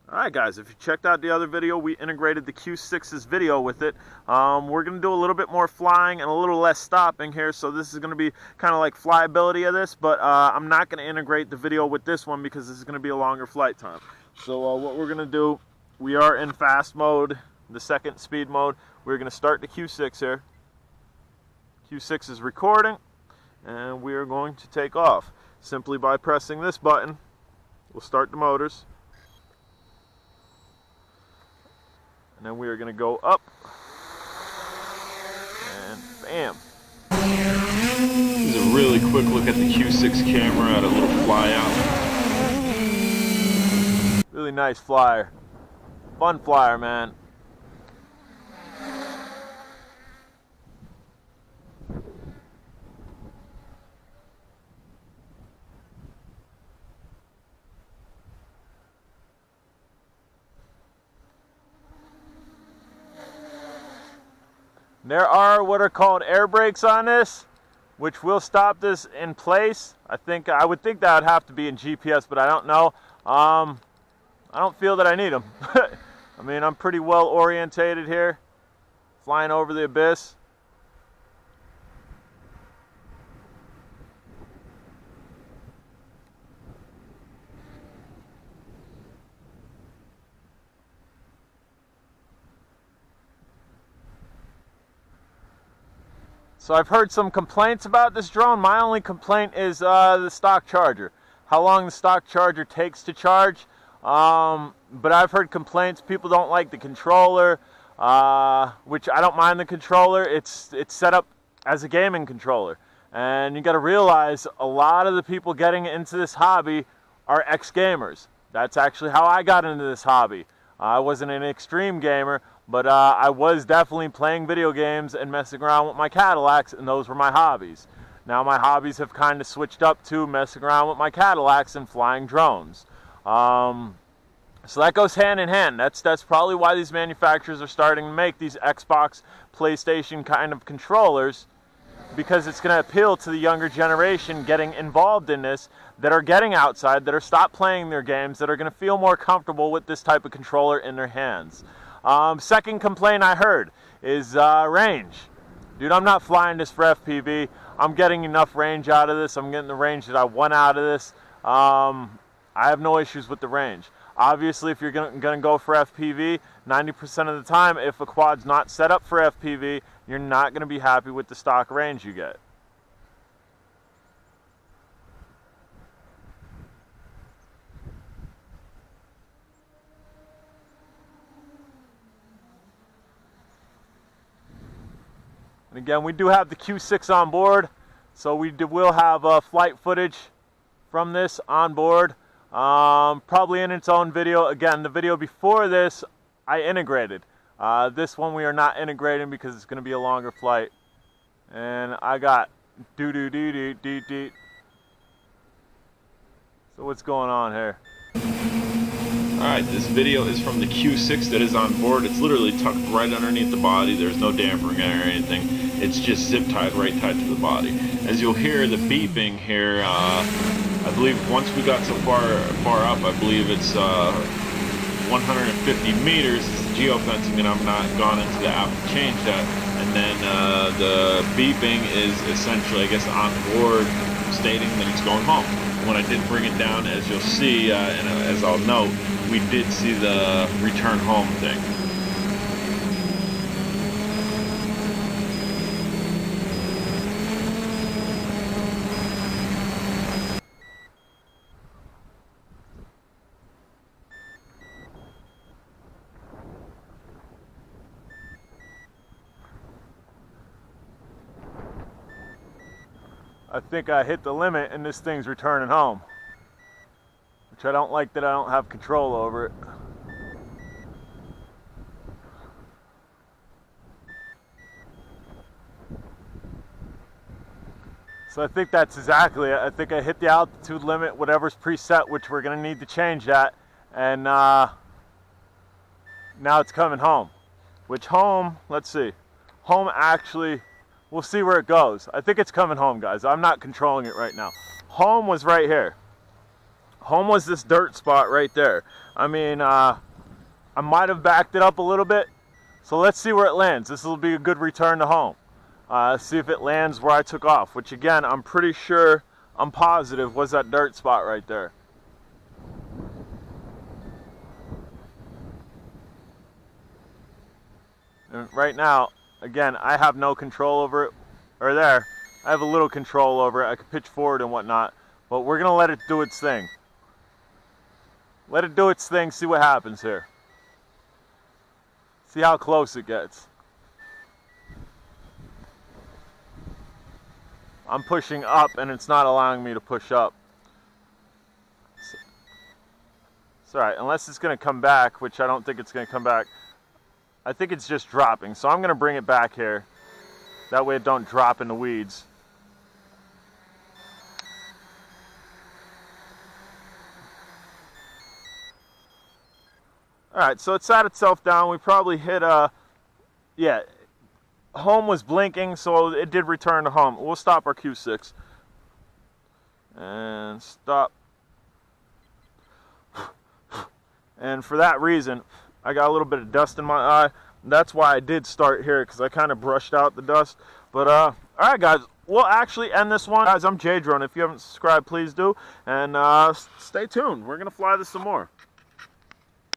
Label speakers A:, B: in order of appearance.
A: Alright guys, if you checked out the other video, we integrated the Q6's video with it. We're going to do a little bit more flying and a little less stopping here, so this is going to be kind of like flyability of this, but I'm not going to integrate the video with this one because this is going to be a longer flight time. So what we're going to do, we are in fast mode, the second speed mode. We're going to start the Q6 here. Q6 is recording, and we are going to take off. Simply by pressing this button, we'll start the motors. And then we are going to go up, and bam. This is a really quick look at the Q6 camera at a little fly out. Really nice flyer. Fun flyer, man. There are what are called air brakes on this, which will stop this in place. I would think that would have to be in GPS, but I don't know. I don't feel that I need them. I mean, I'm pretty well orientated here, flying over the abyss. So I've heard some complaints about this drone. My only complaint is the stock charger. How long the stock charger takes to charge. But I've heard complaints. People don't like the controller, which I don't mind the controller. It's set up as a gaming controller. And you got to realize a lot of the people getting into this hobby are ex-gamers. That's actually how I got into this hobby. I wasn't an extreme gamer, but I was definitely playing video games and messing around with my Cadillacs, and those were my hobbies. Now my hobbies have kind of switched up to messing around with my Cadillacs and flying drones. So that goes hand in hand. That's probably why these manufacturers are starting to make these Xbox, PlayStation kind of controllers, because it's going to appeal to the younger generation getting involved in this, that are getting outside, that are stopped playing their games, that are going to feel more comfortable with this type of controller in their hands. Second complaint I heard is range. Dude, I'm not flying this for FPV. I'm getting enough range out of this. I'm getting the range that I want out of this. I have no issues with the range. Obviously, if you're going to go for FPV, 90% of the time, if a quad's not set up for FPV, you're not going to be happy with the stock range you get. And again, we do have the Q6 on board, so we will have flight footage from this on board. Probably in its own video. Again, the video before this, I integrated. This one we are not integrating because it's going to be a longer flight. And I got doo-doo-doo-doo-doo-doo. So what's going on here? Alright, this video is from the Q6 that is on board. It's literally tucked right underneath the body. There's no dampering or anything. It's just zip tied, right tied to the body. As you'll hear the beeping here, I believe once we got so far up, I believe it's 150 meters. It's geofencing, and I'm not gone into the app to change that. And then the beeping is essentially, I guess, on board stating that it's going home. When I did bring it down, as you'll see, and as I'll note, we did see the return home thing. I think I hit the limit and this thing's returning home, which I don't like that I don't have control over it. So I think that's exactly it. I think I hit the altitude limit, whatever's preset, which we're going to need to change that. And now it's coming home. Which home, let's see. Home actually, we'll see where it goes. I think it's coming home, guys. I'm not controlling it right now. Home was right here. Home was this dirt spot right there. I mean, I might have backed it up a little bit. So let's see where it lands. This will be a good return to home. See if it lands where I took off, which again, I'm pretty sure, I'm positive, was that dirt spot right there. And right now, again, I have no control over it, or there. I have a little control over it. I can pitch forward and whatnot, but we're gonna let it do its thing. Let it do its thing, see what happens here. See how close it gets. I'm pushing up and it's not allowing me to push up. It's alright, unless it's gonna come back, which I don't think it's gonna come back. I think it's just dropping, so I'm gonna bring it back here. That way it don't drop in the weeds. Alright, so it sat itself down. We probably hit yeah, home was blinking, so it did return to home. We'll stop our Q6. And stop. And for that reason, I got a little bit of dust in my eye. That's why I did start here, because I kind of brushed out the dust. But, alright guys, we'll actually end this one. Guys, I'm J-Drone. If you haven't subscribed, please do. And stay tuned. We're going to fly this some more.